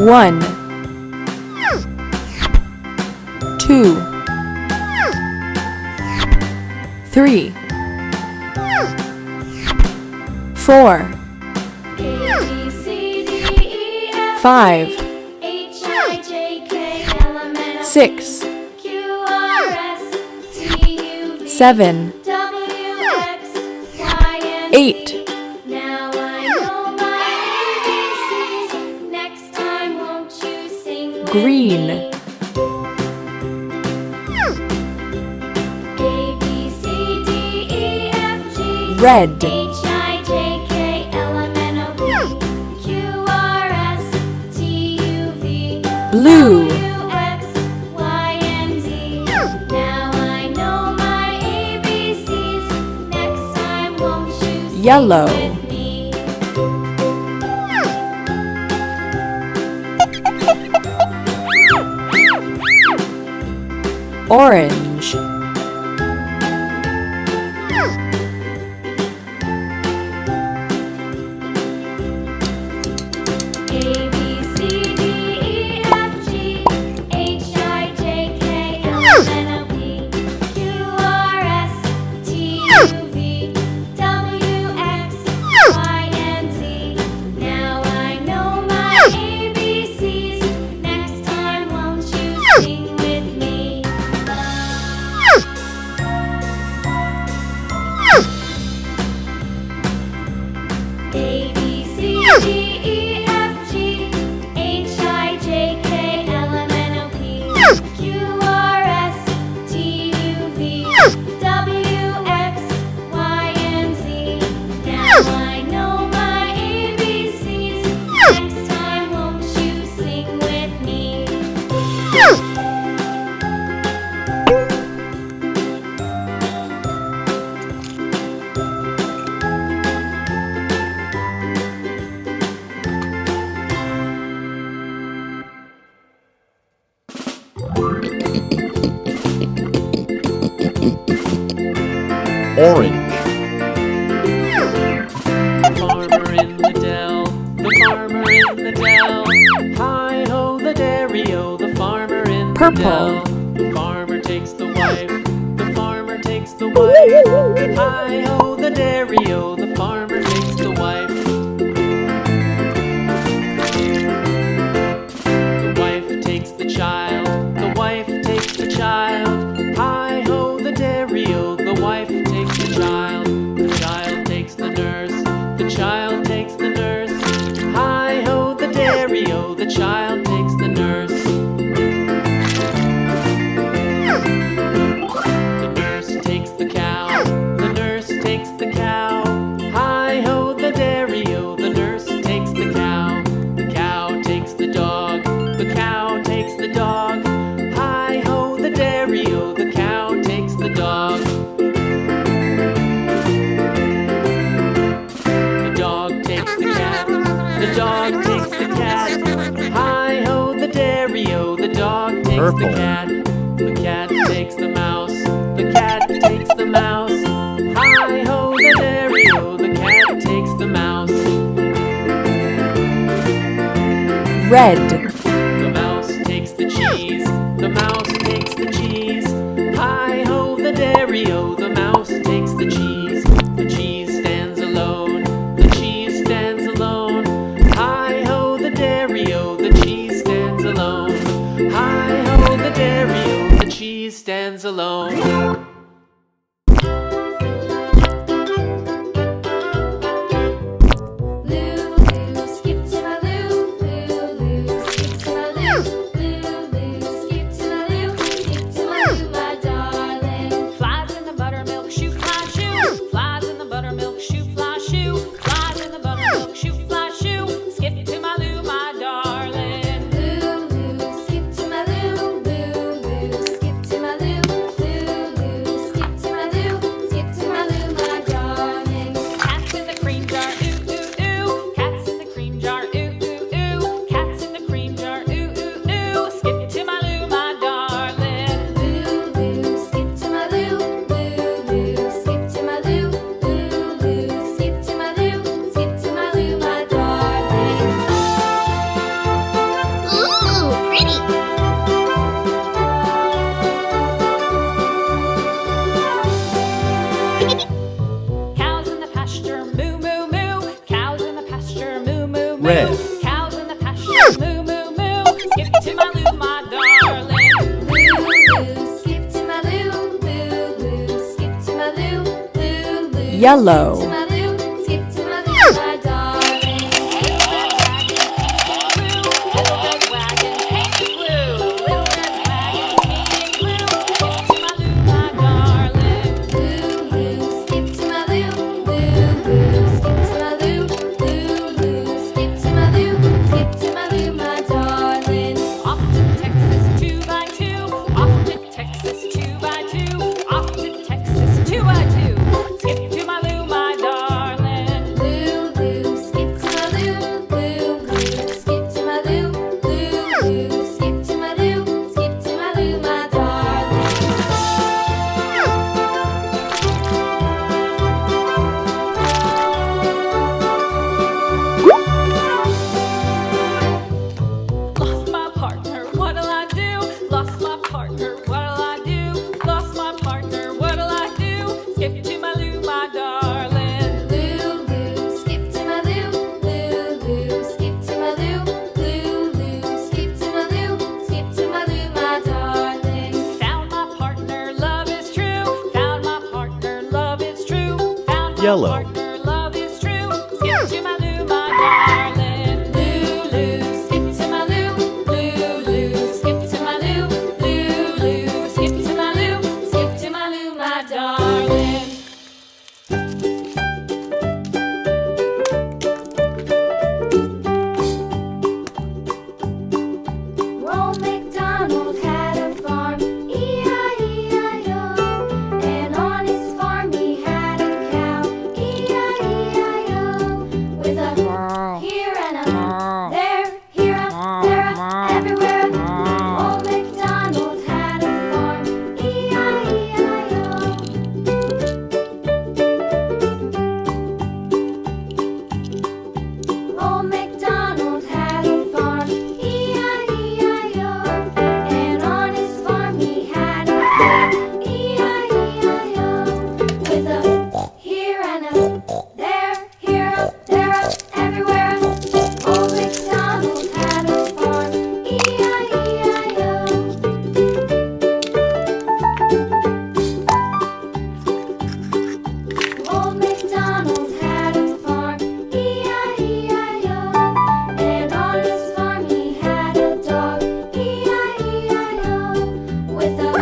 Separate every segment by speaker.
Speaker 1: 1 2 3 4 5 6 7 8
Speaker 2: Now I know my ABCs. Next time won't you sing with
Speaker 1: Green.
Speaker 2: me? A, B, C, D, E, F, G
Speaker 1: Red.
Speaker 2: H, I, J, K, L, M, N, O, P Q, R, S, T, U, V
Speaker 1: Blue.
Speaker 2: W, X, Y, and Z. Now I know my ABCs. Next time won't you sing
Speaker 1: Yellow.
Speaker 2: with me?
Speaker 1: Orange.
Speaker 2: A, B, C, D, E, F, G H, I, J, K, L, M, N, O, P Q, R, S, T, U, V W, X, Y, and Z. Now I know my ABCs. Next time won't you sing with me? A, B, C, D, E, F, G H, I, J, K, L, M, N, O, P Q, R, S, T, U, V W, X, Y, and Z. Now I know my ABCs. Next time won't you sing with me?
Speaker 3: Orange.
Speaker 4: Farmer in the dell, the farmer in the dell. Hi-ho the dairy-o, the farmer in the
Speaker 1: Purple.
Speaker 4: dell. The farmer takes the wife, the farmer takes the wife. Hi-ho the dairy-o, the farmer takes the wife. The wife takes the child, the wife takes the child. Hi-ho the dairy-o, the wife takes the child. The child takes the nurse, the child takes the nurse. Hi-ho the dairy-o, the child takes the nurse. The nurse takes the cow, the nurse takes the cow. Hi-ho the dairy-o, the nurse takes the cow. The cow takes the dog, the cow takes the dog. Hi-ho the dairy-o, the cow takes the dog. The dog takes the cat, the dog takes the cat. Hi-ho the dairy-o, the dog takes
Speaker 3: Purple.
Speaker 4: the cat. The cat takes the mouse, the cat takes the mouse. Hi-ho the dairy-o, the cat takes the mouse.
Speaker 1: Red.
Speaker 4: The mouse takes the cheese, the mouse takes the cheese. Hi-ho the dairy-o, the mouse takes the cheese. The cheese stands alone, the cheese stands alone. Hi-ho the dairy-o, the cheese stands alone. Hi-ho the dairy-o, the cheese stands alone.
Speaker 2: Lulu, skip to my loo. Lulu, skip to my loo. Lulu, skip to my loo. Skip to my loo, my darling.
Speaker 5: Flies in the buttermilk shoe, fly shoe. Flies in the buttermilk shoe, fly shoe. Flies in the buttermilk shoe, fly shoe. Skip to my loo, my darling.
Speaker 2: Lulu, skip to my loo. Lulu, skip to my loo. Lulu,
Speaker 4: red.
Speaker 5: Cows in the pasture, moo, moo, moo. Skip to my loo, my darling.
Speaker 2: Loo, loo, skip to my loo. Loo, loo, skip to my loo. Loo, loo,
Speaker 1: Yellow.
Speaker 2: skip to my loo. Skip to my loo, my darling.
Speaker 5: Little red wagon, painted blue. Little red wagon, painted blue. Skip to my loo, my darling.
Speaker 2: Loo, loo, skip to my loo. Loo, loo, skip to my loo. Loo, loo, skip to my loo. Skip to my loo, my darling.
Speaker 5: Off to Texas 2x2. Off to Texas 2x2. Off to Texas 2x2. Skip to my loo, my darling.
Speaker 2: Loo, loo, skip to my loo. Loo, loo, skip to my loo. Loo, loo, skip to my loo. Skip to my loo, my darling.
Speaker 5: Lost my partner, what'll I do? Lost my partner, what'll I do? Lost my partner, what'll I do? Skip to my loo, my darling.
Speaker 2: Loo, loo, skip to my loo. Loo, loo, skip to my loo. Loo, loo, skip to my loo. Skip to my loo, my darling.
Speaker 5: Found my partner, love is true. Found my partner, love is true. Found my
Speaker 4: Yellow.
Speaker 5: partner, love is true. Skip to my loo, my darling.
Speaker 2: Loo, loo, skip to my loo. Loo, loo, skip to my loo. Loo, loo, skip to my loo. Skip to my loo, my darling. Old MacDonald had a farm, E-I-E-I-O. And on his farm he had a cow, E-I-E-I-O. With a here and a there, here, a there, a everywhere. Old MacDonald had a farm, E-I-E-I-O. Old MacDonald had a farm, E-I-E-I-O. And on his farm he had a cow, E-I-E-I-O. With a here and a there, here, a there, a everywhere. Old MacDonald had a farm, E-I-E-I-O. Old MacDonald had a farm, E-I-E-I-O. And on his farm he had a dog, E-I-E-I-O. With a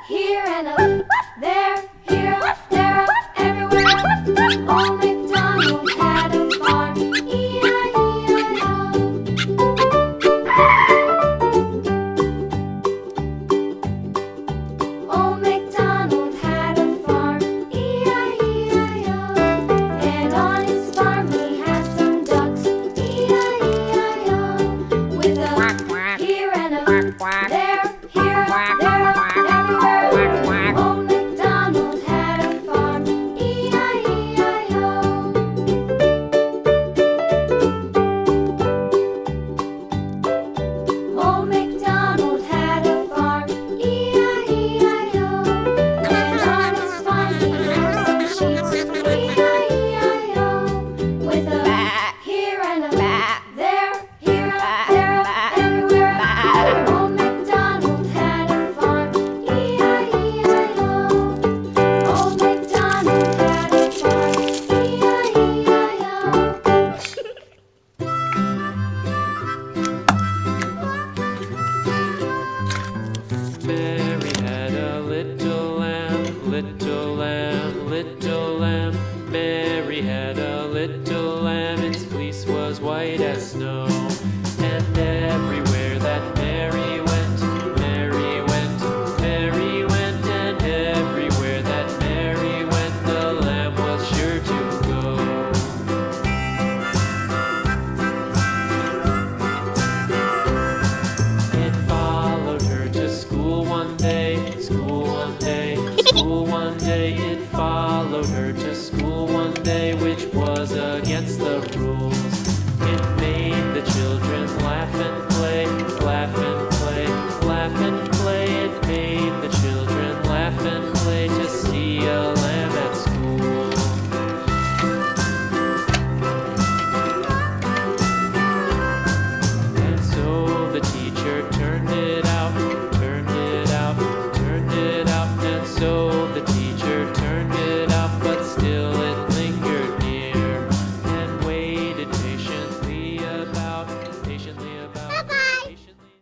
Speaker 2: here and a there, here, a there, a everywhere. Old MacDonald had a farm, E-I-E-I-O. Old MacDonald had a farm, E-I-E-I-O. And on his farm he had some ducks, E-I-E-I-O. With a here and a there, here, a there, a everywhere. Old MacDonald had a farm, E-I-E-I-O. Old MacDonald had a farm, E-I-E-I-O. And on his farm he had some sheep, E-I-E-I-O. With a here and a there, here, a there, a everywhere. Old MacDonald had a farm, E-I-E-I-O. Old MacDonald had a farm, E-I-E-I-O.
Speaker 4: Mary had a little lamb, little lamb, little lamb. Mary had a little lamb, its fleece was white as snow. And everywhere that Mary went, Mary went, Mary went. And everywhere that Mary went, the lamb was sure to go. It followed her to school one day.